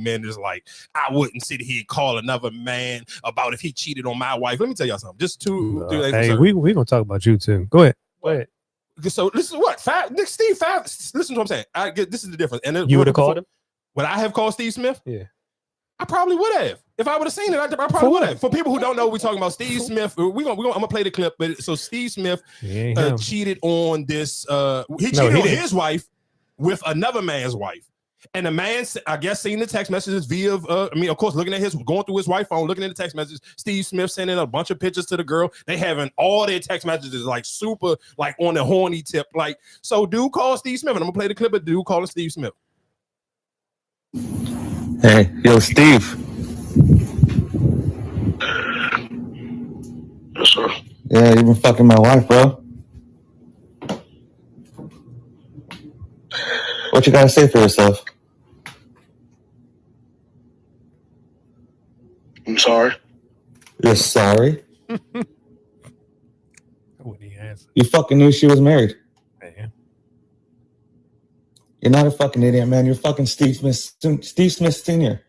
men is like, I wouldn't sit here and call another man about if he cheated on my wife. Let me tell y'all something. Just two days. Hey, we gonna talk about you too. Go ahead. Go ahead. So this is what Steve. Listen to what I'm saying. This is the difference. And you would have called him. Would I have called Steve Smith? Yeah. I probably would have. If I would have seen it, I probably would have. For people who don't know, we're talking about Steve Smith. I'm gonna play the clip. But so Steve Smith cheated on this. He cheated on his wife with another man's wife. And the man, I guess, seen the text messages via, of course, going through his wife's phone, looking at the text messages. Steve Smith sending a bunch of pictures to the girl. They having all their text messages like super, like on the horny tip. Like, so dude called Steve Smith, and I'm gonna play the clip of dude calling Steve Smith. Hey, yo, Steve. Yes, sir. Yeah, you been fucking my wife, bro. What you gotta say for yourself? I'm sorry. You're sorry? What he answer? You fucking knew she was married. Man. You're not a fucking idiot, man. You're fucking Steve Smith Sr.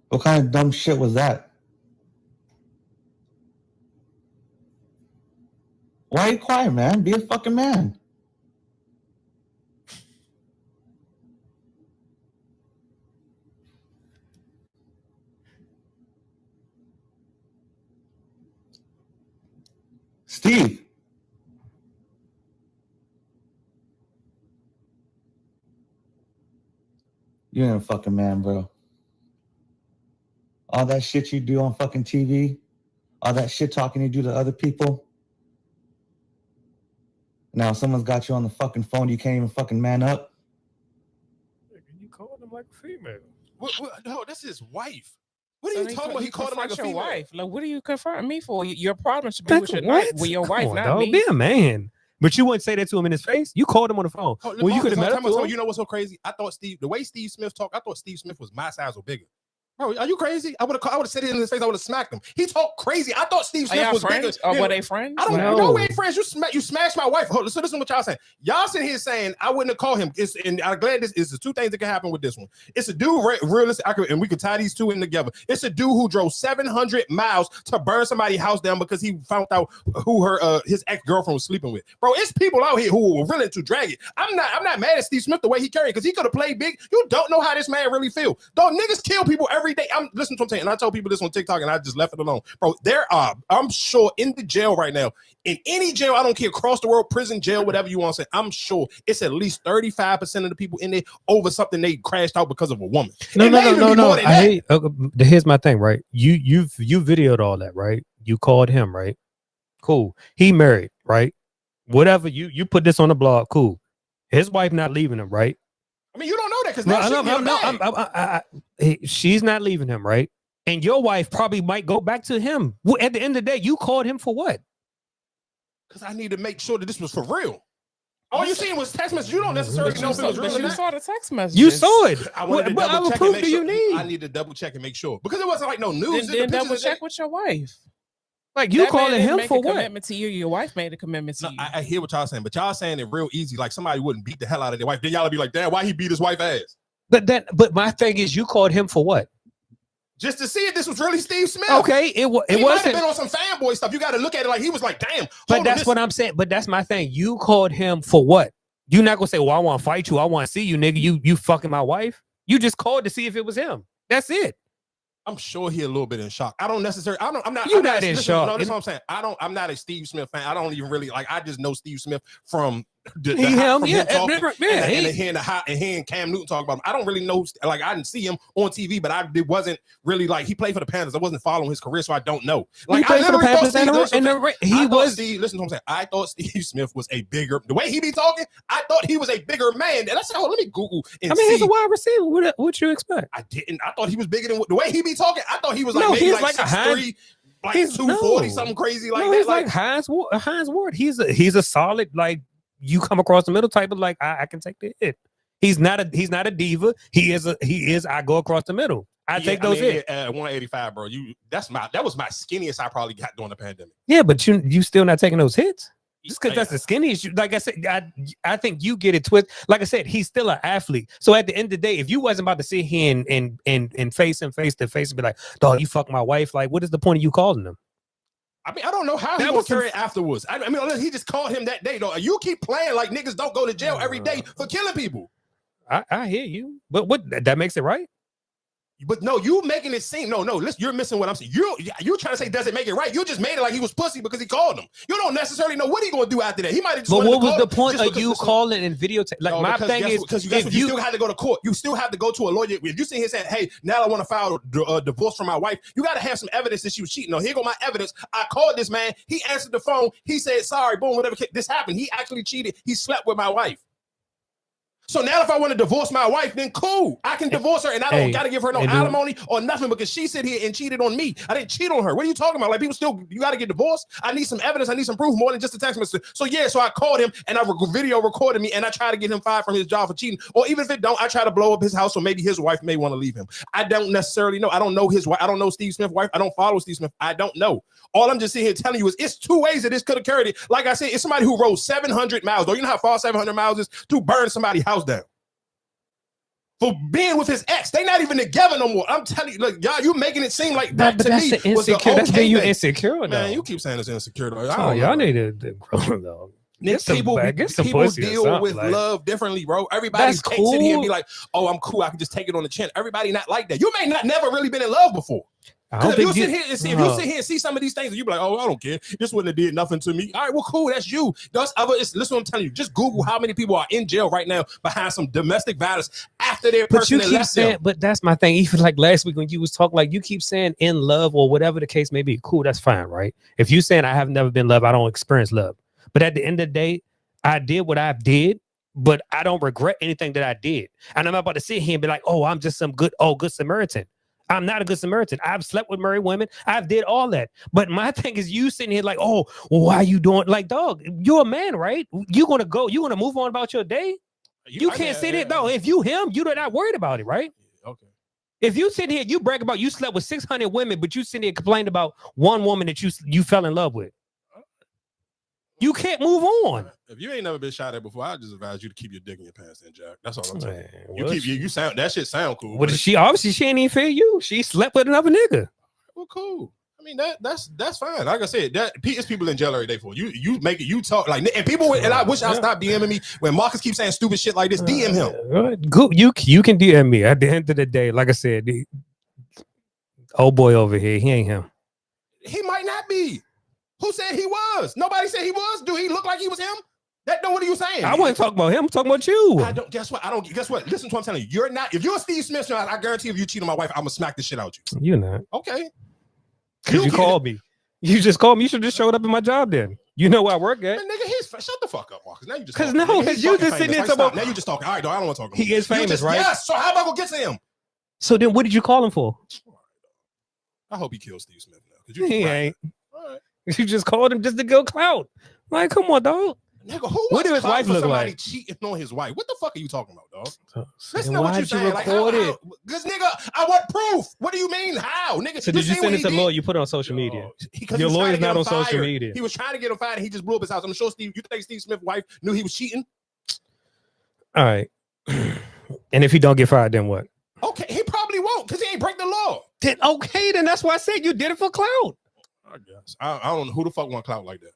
What kind of dumb shit was that? Why are you quiet, man? Be a fucking man. Steve. You ain't a fucking man, bro. All that shit you do on fucking TV, all that shit talking you do to other people. Now someone's got you on the fucking phone, you can't even fucking man up. You called him like a female. No, that's his wife. What are you talking about? He called him like a female. Wife. Like, what are you confronting me for? Your problem should be with your wife, not me. Be a man. But you wouldn't say that to him in his face. You called him on the phone. Well, you could have met him. You know what's so crazy? I thought the way Steve Smith talked, I thought Steve Smith was my size or bigger. Bro, are you crazy? I would have said it in his face. I would have smacked him. He talked crazy. I thought Steve Smith was friends? bigger. Or were they friends? I don't know. We ain't friends. You smashed my wife. So listen to what y'all saying. Y'all sitting here saying I wouldn't have called him. And I'm glad this is the two things that can happen with this one. It's a dude, realistic, and we could tie these two in together. It's a dude who drove 700 miles to burn somebody's house down because he found out who his ex-girlfriend was sleeping with. Bro, it's people out here who were willing to drag it. I'm not mad at Steve Smith the way he carried because he could have played big. You don't know how this man really feel. Dog, niggas kill people every day. Listen to what I'm saying, and I tell people this on TikTok, and I just left it alone. Bro, there are, I'm sure, in the jail right now, in any jail, I don't care, across the world, prison, jail, whatever you want to say, I'm sure it's at least 35% of the people in there over something they crashed out because of a woman. No. Here's my thing, right? You videoed all that, right? You called him, right? Cool. He married, right? Whatever. You put this on the blog, cool. His wife not leaving him, right? I mean, you don't know that because she's not leaving him, right? And your wife probably might go back to him. At the end of the day, you called him for what? Because I need to make sure that this was for real. All you seen was text messages. You don't necessarily know if it was real. But you saw the text messages. You saw it. What proof do you need? I need to double check and make sure because it wasn't like no news. Then double check with your wife. Like you calling him for what? Commitment to you. Your wife made a commitment to you. I hear what y'all saying, but y'all saying it real easy. Like somebody wouldn't beat the hell out of their wife. Then y'all would be like, damn, why he beat his wife ass? But my thing is, you called him for what? Just to see if this was really Steve Smith. Okay, it wasn't. Might have been on some fanboy stuff. You got to look at it like he was like, damn. But that's what I'm saying. But that's my thing. You called him for what? You're not gonna say, well, I want to fight you. I want to see you, nigga. You fucking my wife. You just called to see if it was him. That's it. I'm sure he a little bit in shock. I'm not. You're not in shock. No, that's what I'm saying. I'm not a Steve Smith fan. I don't even really like. I just know Steve Smith from hearing Cam Newton talk about him. I don't really know. Like I didn't see him on TV, but it wasn't really like he played for the Panthers. I wasn't following his career, so I don't know. Like I literally thought Steve. Listen to what I'm saying. I thought Steve Smith was a bigger. The way he be talking, I thought he was a bigger man. And I said, let me Google. And he's a wide receiver. What you expect? I didn't. I thought he was bigger than the way he be talking. I thought he was like maybe like 6'3", like 240, something crazy like that. He's like Hines Ward. He's a solid, like, you come across the middle type of, like, I can take the hit. He's not a diva. He is I go across the middle. I take those hits. At 185, bro. That was my skinniest I probably got during the pandemic. Yeah, but you still not taking those hits. Just because that's the skinny issue. Like I said, I think you get it twisted. Like I said, he's still an athlete. So at the end of the day, if you wasn't about to sit here and face him face to face and be like, dog, you fuck my wife, like, what is the point of you calling him? I mean, I don't know how he was carried afterwards. I mean, unless he just called him that day, though. You keep playing like niggas don't go to jail every day for killing people. I hear you, but what that makes it right? But no, you making it seem listen, you're missing what I'm saying. You trying to say does it make it right? You just made it like he was pussy because he called him. You don't necessarily know what he gonna do after that. He might have just. But what was the point of you calling and videotape? Like my thing is, because you still have to go to court. You still have to go to a lawyer. If you sit here saying, "Hey, now I want to file a divorce from my wife," you got to have some evidence that she was cheating. No, here go my evidence. I called this man. He answered the phone. He said, "Sorry, boom, whatever." This happened. He actually cheated. He slept with my wife. So now if I want to divorce my wife, then cool. I can divorce her and I don't got to give her no alimony or nothing because she sit here and cheated on me. I didn't cheat on her. What are you talking about? Like people still, you got to get divorced? I need some evidence. I need some proof more than just a text message. So yeah, so I called him and I video recorded me and I try to get him fired from his job for cheating. Or even if it don't, I try to blow up his house so maybe his wife may want to leave him. I don't necessarily know. I don't know his wife. I don't know Steve Smith's wife. I don't follow Steve Smith. I don't know. All I'm just sitting here telling you is it's two ways that this could have carried it. Like I said, it's somebody who rode 700 miles. Though you know how far 700 miles is to burn somebody's house down. For being with his ex, they not even together no more. I'm telling you, look, y'all, you making it seem like that to me was the okay that's being you insecure, though. Man, you keep saying it's insecure, though. Oh, y'all need to grow, though. People deal with love differently, bro. Everybody takes it here and be like, "Oh, I'm cool. I can just take it on the chin." Everybody not like that. You may not never really been in love before. If you sit here and see some of these things, and you be like, "Oh, I don't care. This wouldn't have did nothing to me." All right, well, cool. That's you. Listen, what I'm telling you. Just Google how many people are in jail right now behind some domestic violence after their person left them. But that's my thing. Even like last week when you was talking, like you keep saying in love or whatever the case may be. Cool, that's fine, right? If you saying I have never been loved, I don't experience love. But at the end of the day, I did what I did. But I don't regret anything that I did. And I'm not about to sit here and be like, "Oh, I'm just some good Samaritan." I'm not a good Samaritan. I've slept with married women. I've did all that. But my thing is you sitting here like, "Oh, well, why are you doing?" Like, dog, you're a man, right? You're going to move on about your day. You can't sit here, though. If you him, you're not worried about it, right? Okay. If you sit here, you brag about you slept with 600 women, but you sit here and complain about one woman that you fell in love with. You can't move on. If you ain't never been shot at before, I just advise you to keep your dick in your pants, then, Jack. That's all I'm saying. You sound that shit sound cool. What she obviously she ain't even feel you. She slept with another nigga. Well, cool. I mean that's fine. Like I said, it's people in jail every day for you make it. You talk like and people. And I wish I stopped DMing me when Marcus keeps saying stupid shit like this. DM him. Good. You can DM me. At the end of the day, like I said, the old boy over here, he ain't him. He might not be. Who said he was? Nobody said he was. Do he look like he was him? What are you saying? I wasn't talking about him. I'm talking about you. Guess what? Listen to what I'm telling you. You're not. If you're Steve Smith, I guarantee if you cheat on my wife, I'm gonna smack the shit out you. You're not. Okay. Because you called me. You just called me. You should just showed up in my job then. You know where I work at. Man, nigga, shut the fuck up, Marcus. Now you just because you just sitting there talking about. Now you just talking. All right, dog. I don't want to talk. He is famous, right? Yes. So how am I gonna get to him? So then, what did you call him for? I hope he kills Steve Smith now. He ain't. All right. You just called him just to go clout. Like, come on, dog. Nigga, what did his wife look like? Cheating on his wife. What the fuck are you talking about, dog? Listen to what you're saying. Record it? Because nigga, I want proof. What do you mean? How, nigga? So did you send it to lawyer? You put it on social media. Your lawyer's not on social media. He was trying to get him fired, and he just blew up his house. I'm sure Steve. You think Steve Smith's wife knew he was cheating? All right. And if he don't get fired, then what? Okay, he probably won't because he ain't break the law. Then that's why I said you did it for clout. I guess I don't know who the fuck want clout like that.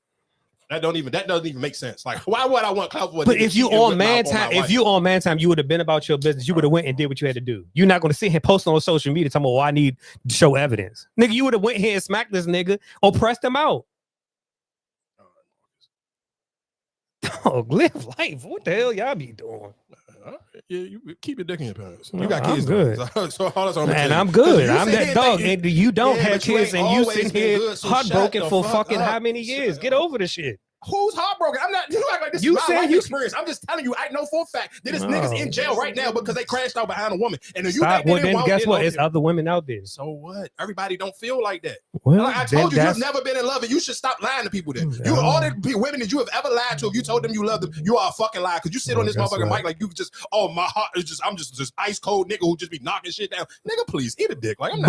That doesn't even make sense. Like, why would I want clout for? But if you on man time, you would have been about your business. You would have went and did what you had to do. You're not going to sit here posting on social media talking about, I need to show evidence. Nigga, you would have went here and smacked this nigga or pressed him out. Dog, live life. What the hell y'all be doing? Yeah, you keep your dick in your pants. You got kids, good. I'm good. I'm that dog. And you don't have kids, and you sitting here heartbroken for fucking how many years? Get over the shit. Who's heartbroken? I'm not. You act like this is my life experience. I'm just telling you. I know for a fact that this niggas in jail right now because they crashed out behind a woman. And if you then guess what? It's other women out there. So what? Everybody don't feel like that. Well, like I told you, you've never been in love, and you should stop lying to people. Then you all the women that you have ever lied to, if you told them you love them, you are a fucking liar. Because you sit on this motherfucking mic like you just, my heart is just, I'm just ice cold nigga who just be knocking shit down. Nigga, please eat a dick. Like I'm not.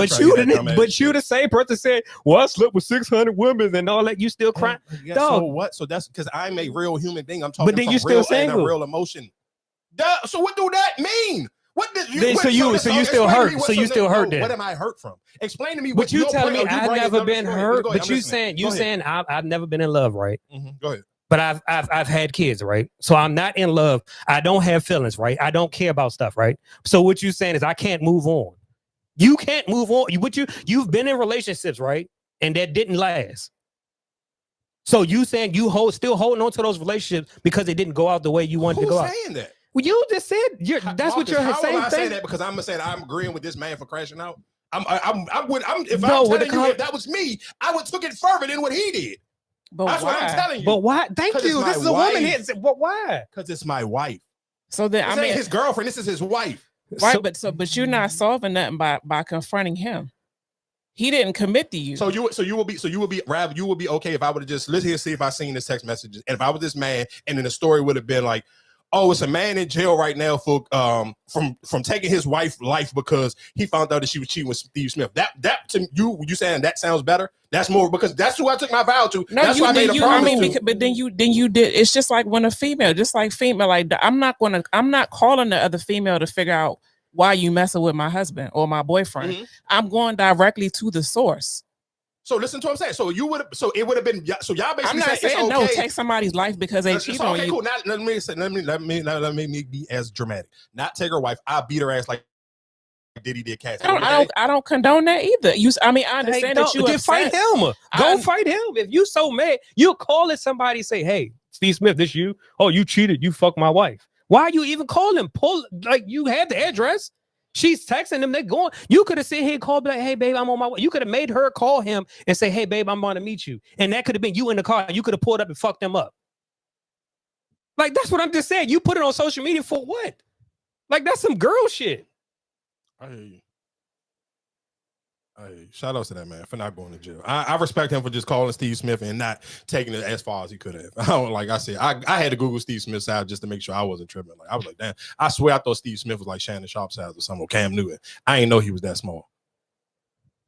But you the same person said, well, I slept with 600 women and all that. You still crying, yeah, dog. So what? So that's because I'm a real human being. I'm talking but then from you still real single. and a real emotion. Duh, so what do that mean? What did you? Then, so you still hurt. So you still hurt. Then what am I hurt from? Explain to me. But you telling me I've never been hurt. But you saying I've never been in love, right? Go ahead. But I've had kids, right? So I'm not in love. I don't have feelings, right? I don't care about stuff, right? So what you saying is I can't move on. You can't move on. You've been in relationships, right? And that didn't last. So you saying you still holding on to those relationships because it didn't go out the way you wanted to go out? Who's saying that? Well, you just said that's what you're saying. How am I saying that? Because I'm gonna say that I'm agreeing with this man for crashing out. If that was me, I would took it further than what he did. But that's what I'm telling you. But why? Thank you. This is a woman here. But why? Because it's my wife. So then I mean his girlfriend. This is his wife. Right, but you're not solving nothing by confronting him. He didn't commit to you. So you will be okay if I would have just let's see if I seen this text messages. And if I was this man, and then the story would have been like, oh, it's a man in jail right now for from taking his wife's life because he found out that she was cheating with Steve Smith. That to you saying that sounds better? That's more because that's who I took my vow to. No, that's who I made a promise to. But then you did. It's just like when a female, like I'm not calling the other female to figure out why you messing with my husband or my boyfriend. Mm-hmm. I'm going directly to the source. So listen to what I'm saying. So it would have been. So y'all basically. I'm not saying no. Take somebody's life because they cheat on you. Cool. Now let me be as dramatic. Not take her wife. I beat her ass like Diddy did Cassie. I don't condone that either. I understand that you fight him. Go fight him. If you so mad, you'll call it somebody. Say, hey, Steve Smith, this you? Oh, you cheated. You fucked my wife. Why you even call him? You have the address. She's texting him. They're going. You could have sit here and called like, hey, babe, I'm on my way. You could have made her call him and say, hey, babe, I'm going to meet you. And that could have been you in the car. You could have pulled up and fucked him up. Like, that's what I'm just saying. You put it on social media for what? Like, that's some girl shit. I hear you. Hey, shout out to that man for not going to jail. I respect him for just calling Steve Smith and not taking it as far as he could have. Like I said, I had to Google Steve Smith's side just to make sure I wasn't tripping. Like I was like, damn, I swear I thought Steve Smith was like Shannon Sharp's size or something, or Cam Newton. I didn't know he was that small.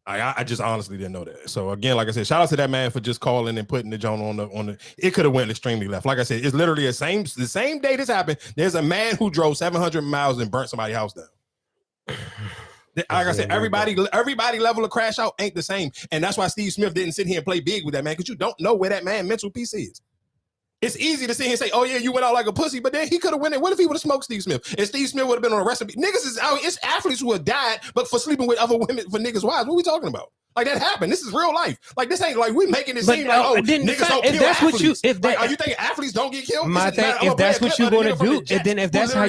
I just honestly didn't know that. So again, like I said, shout out to that man for just calling and putting the joint on the. It could have went extremely left. Like I said, it's literally the same day this happened. There's a man who drove 700 miles and burnt somebody's house down. Like I said, everybody level of crash out ain't the same. And that's why Steve Smith didn't sit here and play big with that man, because you don't know where that man mental piece is. It's easy to sit here and say, oh yeah, you went out like a pussy, but then he could have went in. What if he would have smoked Steve Smith? And Steve Smith would have been on a recipe. Niggas is out. It's athletes who have died, but for sleeping with other women for niggas' wives. What are we talking about? Like that happened. This is real life. Like this ain't like we making it seem like niggas don't kill athletes. Are you thinking athletes don't get killed? If that's what you're going to do, and then if that's how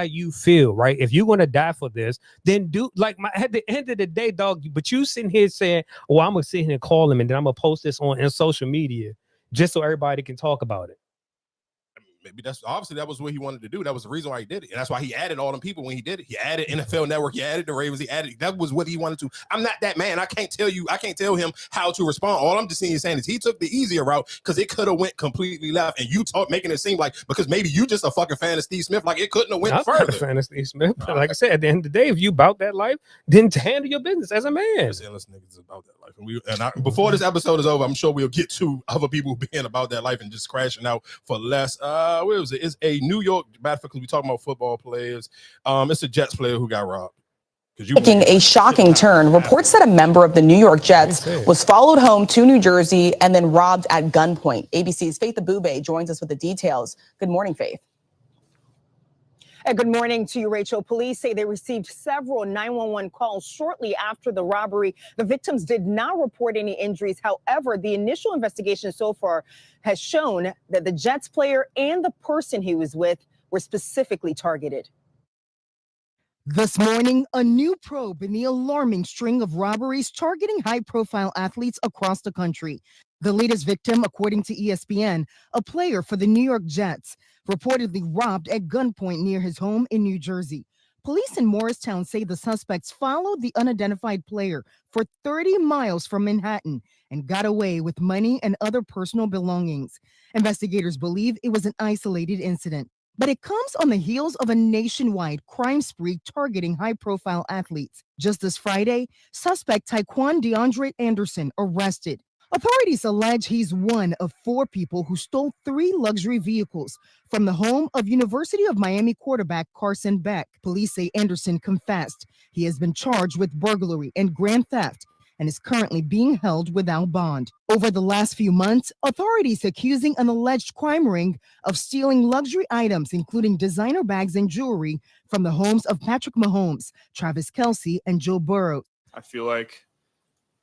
you feel, right? If you're going to die for this, then do like at the end of the day, dog. But you sitting here saying, "Oh, I'm gonna sit here and call him, and then I'm gonna post this on social media just so everybody can talk about it." Maybe that was what he wanted to do. That was the reason why he did it. And that's why he added all them people when he did it. He added NFL Network, he added the Ravens, that was what he wanted to. I'm not that man. I can't tell him how to respond. All I'm just saying is he took the easier route because it could have went completely left. And you making it seem like because maybe you just a fucking fan of Steve Smith, like it couldn't have went further. I'm not a fan of Steve Smith. Like I said, at the end of the day, if you about that life, then handle your business as a man. Endless niggas about that life. And before this episode is over, I'm sure we'll get to other people being about that life and just crashing out for less. Where was it? It's a New York, matter of fact, we talking about football players. It's a Jets player who got robbed. Taking a shocking turn. Reports that a member of the New York Jets was followed home to New Jersey and then robbed at gunpoint. ABC's Faith Abube joins us with the details. Good morning, Faith. Good morning to you, Rachel. Police say they received several 911 calls shortly after the robbery. The victims did not report any injuries. However, the initial investigation so far has shown that the Jets player and the person he was with were specifically targeted. This morning, a new probe in the alarming string of robberies targeting high-profile athletes across the country. The latest victim, according to ESPN, a player for the New York Jets, reportedly robbed at gunpoint near his home in New Jersey. Police in Morristown say the suspects followed the unidentified player for 30 miles from Manhattan and got away with money and other personal belongings. Investigators believe it was an isolated incident, but it comes on the heels of a nationwide crime spree targeting high-profile athletes. Just this Friday, suspect Taekwon DeAndre Anderson arrested. Authorities allege he's one of 4 people who stole 3 luxury vehicles from the home of University of Miami quarterback Carson Beck. Police say Anderson confessed. He has been charged with burglary and grand theft and is currently being held without bond. Over the last few months, authorities accusing an alleged crime ring of stealing luxury items, including designer bags and jewelry, from the homes of Patrick Mahomes, Travis Kelce, and Joe Burrow. I feel like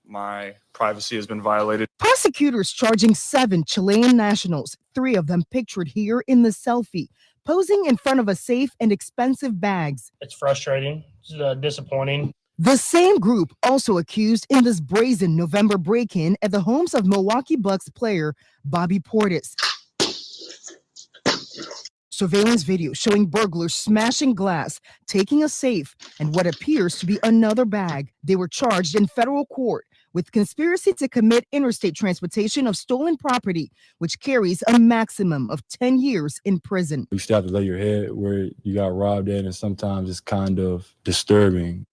my privacy has been violated. Prosecutors charging 7 Chilean nationals, 3 of them pictured here in the selfie, posing in front of a safe and expensive bags. It's frustrating. It's disappointing. The same group also accused in this brazen November break-in at the homes of Milwaukee Bucks player Bobby Portis. Surveillance video showing burglars smashing glass, taking a safe, and what appears to be another bag. They were charged in federal court with conspiracy to commit interstate transportation of stolen property, which carries a maximum of 10 years in prison. You still have to lay your head where you got robbed at, and sometimes it's kind of disturbing.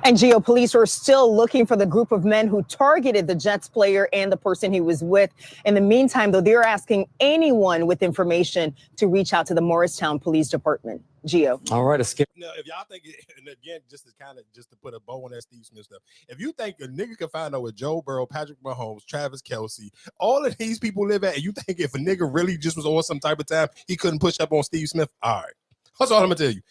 And Geo, police are still looking for the group of men who targeted the Jets player and the person he was with. In the meantime, though, they're asking anyone with information to reach out to the Morristown Police Department. Geo. All right, Now, if y'all think, and again, just to put a bow on that Steve Smith stuff, if you think a nigga can find out where Joe Burrow, Patrick Mahomes, Travis Kelce, all of these people live at, and you think if a nigga really just was on some type of time, he couldn't push up on Steve Smith, all right. That's all I'm gonna tell you.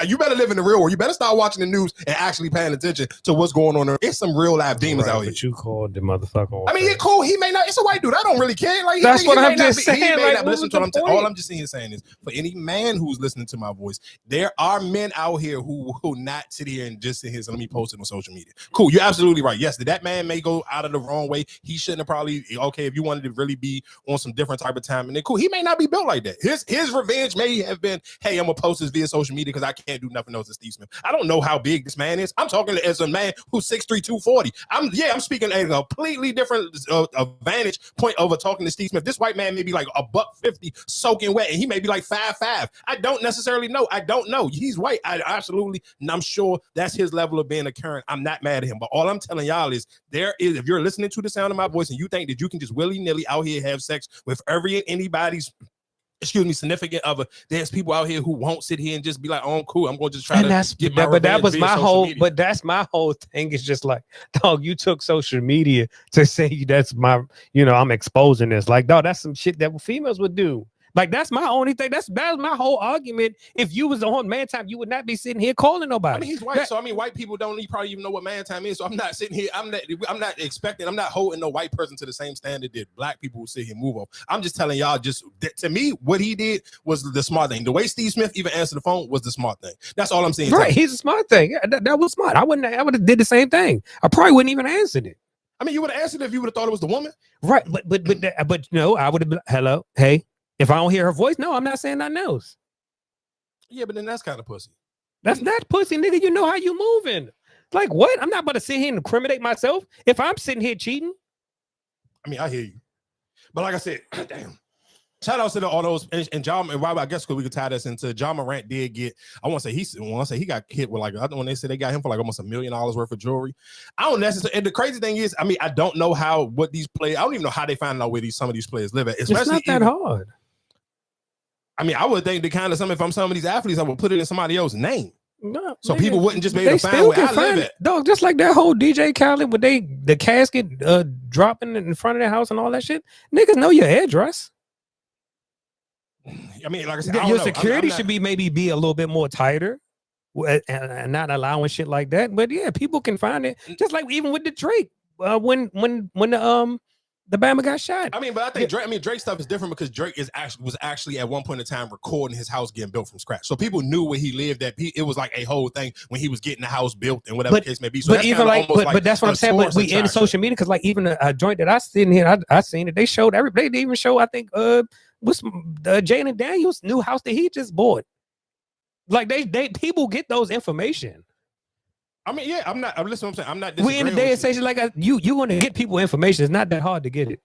You better live in the real world. You better start watching the news and actually paying attention to what's going on there. It's some real life demons out here. But you called the motherfucker. I mean, it's cool. He may not. It's a white dude. I don't really care. Like that's what I'm just saying. Like, listen to what all I'm just saying is, for any man who's listening to my voice, there are men out here who not sit here and just sit here. So let me post it on social media. Cool. You're absolutely right. Yes, that man may go out of the wrong way. He shouldn't have probably. Okay, if you wanted to really be on some different type of time, and then cool. He may not be built like that. His revenge may have been, hey, I'm gonna post this via social media because I can't do nothing else to Steve Smith. I don't know how big this man is. I'm talking as a man who's 6'3", 240. I'm speaking at a completely different vantage point over talking to Steve Smith. This white man may be like $150 soaking wet, and he may be like 5'5". I don't necessarily know. I don't know. He's white. I'm sure that's his level of being a current. I'm not mad at him. But all I'm telling y'all is if you're listening to the sound of my voice and you think that you can just willy-nilly out here have sex with anybody's significant other, there's people out here who won't sit here and just be like, oh, cool, I'm going to just try to get my but that was my whole media. But that's my whole thing. It's just like, dog, you took social media to say that's my, I'm exposing this. Like, dog, that's some shit that females would do. Like, that's my only thing. That's my whole argument. If you was on man time, you would not be sitting here calling nobody. I mean, he's white, so I mean, white people don't probably even know what man time is. So I'm not sitting here. I'm not holding no white person to the same standard that black people will sit here and move on. I'm just telling y'all, to me, what he did was the smart thing. The way Steve Smith even answered the phone was the smart thing. That's all I'm saying. Right, he's a smart thing. Yeah, that was smart. I would have did the same thing. I probably wouldn't even answered it. I mean, you would have answered it if you would have thought it was the woman. Right, but no, I would have been, hello, hey. If I don't hear her voice, no, I'm not saying nothing else. Yeah, but then that's kind of pussy. That's not pussy, nigga. You know how you moving. Like, what? I'm not about to sit here and incriminate myself if I'm sitting here cheating. I mean, I hear you. But like I said, damn. Shout out to all those, and John, and I guess because we could tie this into John Morant did get, I want to say he got hit with like, when they said they got him for like almost $1 million worth of jewelry. I don't necessarily, and the crazy thing is, I mean, I don't know what these players, I don't even know how they find out where some of these players live at. It's not that hard. I mean, I would think if I'm some of these athletes, I would put it in somebody else's name. No, so people wouldn't just be able to find where I live at. Dog, just like that whole DJ Khaled with the casket dropping in front of their house and all that shit. Niggas know your address. I mean, like I said, your security should be a little bit more tighter and not allowing shit like that. But yeah, people can find it. Just like even with the Drake, when the Bama got shot. I mean, but I think Drake stuff is different because Drake was actually at one point in time recording his house getting built from scratch. So people knew where he lived at. It was like a whole thing when he was getting the house built and whatever the case may be. So but even but that's what I'm saying. But we in social media because like even a joint that I seen here, I seen it. They showed everybody. They even show I think what's Jalen Daniels' new house that he just bought. Like they people get those information. I mean, yeah, I'm listening. I'm saying I'm not. We in the day and station like you want to get people information. It's not that hard to get it.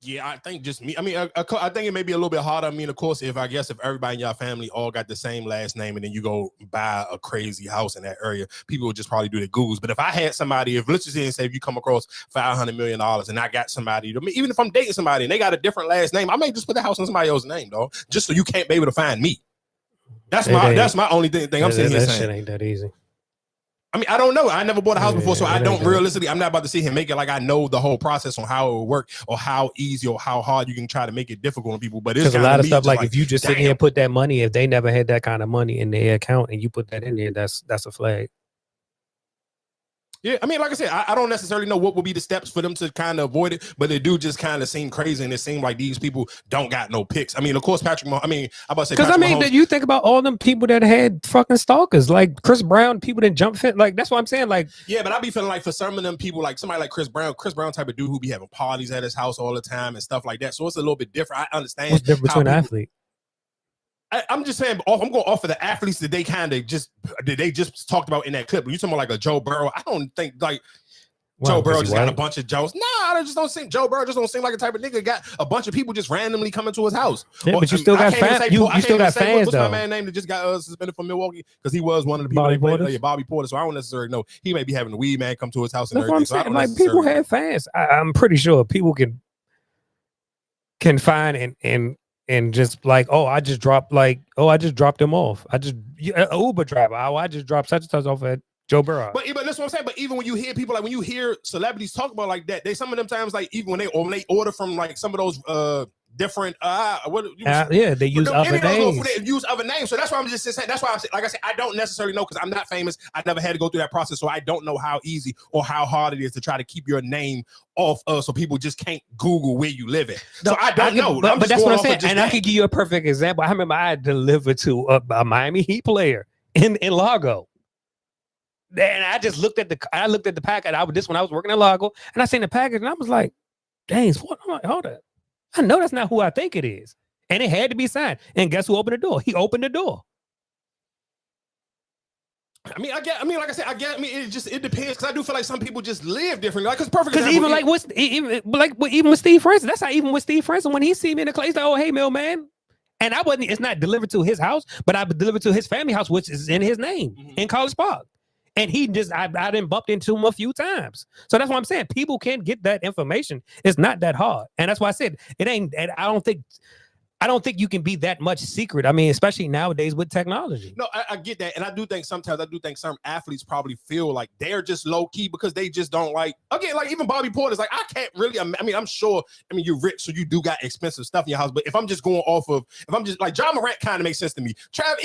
Yeah, I think just me. I mean, I think it may be a little bit harder. I mean, of course, if everybody in your family all got the same last name and then you go buy a crazy house in that area, people would just probably do their Googles. But if I had somebody, let's just say if you come across $500 million and I got somebody, I mean, even if I'm dating somebody and they got a different last name, I may just put the house in somebody else's name, though, just so you can't be able to find me. That's my only thing I'm sitting here saying. That shit ain't that easy. I mean, I don't know. I never bought a house before, so I don't realistically. I'm not about to sit here and make it like I know the whole process on how it will work or how easy or how hard you can try to make it difficult on people. But it's a lot of stuff like if you just sit here and put that money, if they never had that kind of money in their account and you put that in there, that's a flag. Yeah, I mean, like I said, I don't necessarily know what will be the steps for them to kind of avoid it, but they do just kind of seem crazy, and it seems like these people don't got no picks. I mean, of course, Patrick Mahomes. I mean, I'm about to say because that you think about all them people that had fucking stalkers, like Chris Brown, people that jump fit, like that's what I'm saying. Like, yeah, but I be feeling like for some of them people, like somebody like Chris Brown type of dude who be having parties at his house all the time and stuff like that. So it's a little bit different. I understand. What's different between an athlete? I'm just saying, I'm going off of the athletes that they just talked about in that clip. You talking about like a Joe Burrow? I don't think like Joe Burrow just got a bunch of Joes. Nah, I just don't think Joe Burrow just don't seem like a type of nigga got a bunch of people just randomly coming to his house. Yeah, but you still got fans. You still got fans. What's my man name that just got suspended from Milwaukee because he was one of the people they played, Bobby Porter. So I don't necessarily know. He may be having the weed man come to his house and everything. That's what I'm saying. Like people have fans. I'm pretty sure people can find and just like, oh, I just dropped them off. Uber driver. I just dropped such and such off at Joe Burrow. But that's what I'm saying. But even when you hear people, like when you hear celebrities talk about like that, they some of them times like even when they order from like some of those different they use other names. They use other names. So that's why I'm just saying. That's why I'm like I said, I don't necessarily know because I'm not famous. I never had to go through that process, so I don't know how easy or how hard it is to try to keep your name off so people just can't Google where you live at. So I don't know. But that's what I'm saying. And I can give you a perfect example. I remember I delivered to a Miami Heat player in Largo. And I just looked at the packet. This when I was working at Largo, and I seen the package, and I was like, "Dang, what?" I'm like, "Hold up, I know that's not who I think it is." And it had to be signed. And guess who opened the door? He opened the door. It depends because I do feel like some people just live differently. Like, because perfect. Because even with Steve Francis, that's how even with Steve Francis when he see me in the class, he's like, "Oh, hey, mailman." And it's not delivered to his house, but I delivered to his family house, which is in his name in College Park. And he just, I done bumped into him a few times. So that's what I'm saying. People can get that information. It's not that hard. And that's why I said it ain't, and I don't think you can be that much secret. I mean, especially nowadays with technology. No, I get that. And I do think some athletes probably feel like they're just low key because they just don't like, again, like even Bobby Porter's like, I can't really, I'm sure, you're rich, so you do got expensive stuff in your house. But if I'm just going off of, if I'm just like, John Morant kind of makes sense to me. Travis,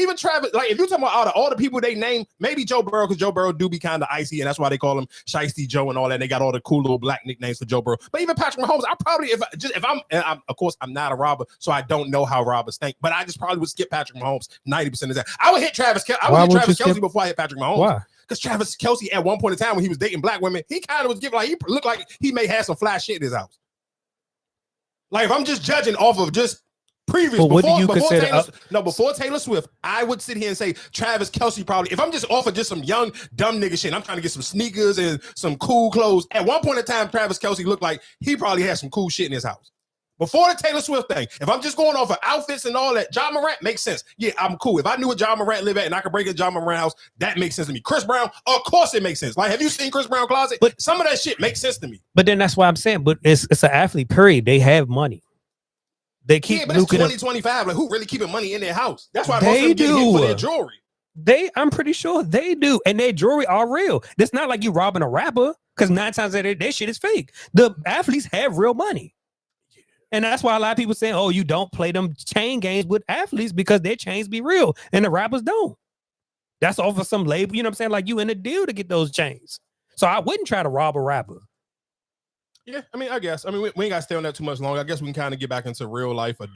like if you're talking about all the people they name, maybe Joe Burrow, because Joe Burrow do be kind of icy, and that's why they call him Shiesty Joe and all that. And they got all the cool little black nicknames for Joe Burrow. But even Patrick Mahomes, I probably, of course, I'm not a robber, so I don't know how robbers think, but I just probably would skip Patrick Mahomes 90% of that. I would hit Travis Kelce before I hit Patrick Mahomes. Why? Because Travis Kelce at one point in time when he was dating black women, he kind of was giving like he looked like he may have some fly shit in his house. Like if I'm just judging off of just previous before Taylor Swift, I would sit here and say Travis Kelce probably, if I'm just off of just some young dumb nigga shit, I'm trying to get some sneakers and some cool clothes. At one point in time, Travis Kelce looked like he probably had some cool shit in his house. Before the Taylor Swift thing, if I'm just going off of outfits and all that, John Morant makes sense. Yeah, I'm cool. If I knew where John Morant lived at and I could break into John Morant's house, that makes sense to me. Chris Brown, of course it makes sense. Like, have you seen Chris Brown closet? But some of that shit makes sense to me. But then that's why I'm saying, but it's an athlete, period. They have money. They keep but it's 2025. Like, who really keeping money in their house? That's why most of them get hit for their jewelry. I'm pretty sure they do. And their jewelry are real. It's not like you robbing a rapper, because 9 times out of their shit is fake. The athletes have real money. And that's why a lot of people say, oh, you don't play them chain games with athletes because their chains be real and the rappers don't. That's off of some label, you know what I'm saying? Like you in a deal to get those chains. So I wouldn't try to rob a rapper. Yeah, I guess. We ain't got to stay on that too much longer. I guess we can kind of get back into real life adult.